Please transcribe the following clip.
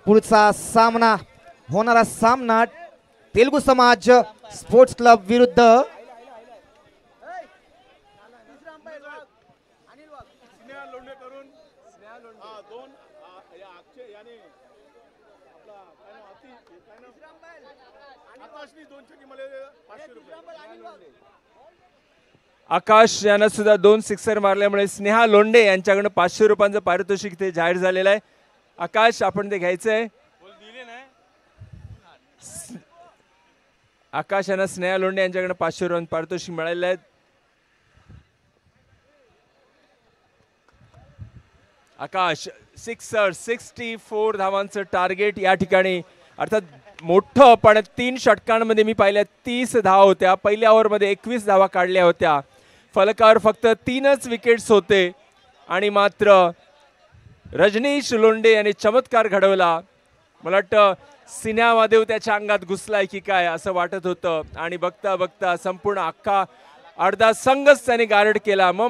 पुढचा सामना होणारा सामना तेलुगू समाज स्पोर्ट्स क्लब विरुद्ध आकाश यानं सुद्धा 2 सिक्सर मारल्यामुळे स्नेहा लोंढे यांच्याकडून 500 रुपयांचं पारितोषिक ते जाहीर झालेलं आहे. आकाश आपण ते घ्यायचंय. आकाश यांना स्नेहा लोंढे यांच्याकडे 500 रुपयांचं पारितोषिक मिळालेलं आहे. आकाश सिक्सर 64 धावांचं टार्गेट या ठिकाणी, अर्थात मोठं, पण 3 षटकांमध्ये मी पाहिल्या 30 धावा होत्या. पहिल्या ओव्हरमध्ये 21 धावा काढल्या होत्या. फलकावर फक्त 3च विकेट्स होते आणि मात्र रजनीश लोंढे यांनी चमत्कार घडवला. मला वाटतं सिन्हा महादेव त्याच्या अंगात घुसलाय की काय असं वाटत होतं आणि बघता बघता संपूर्ण अख्खा अर्धा संघच त्यांनी गार्ड केला. मग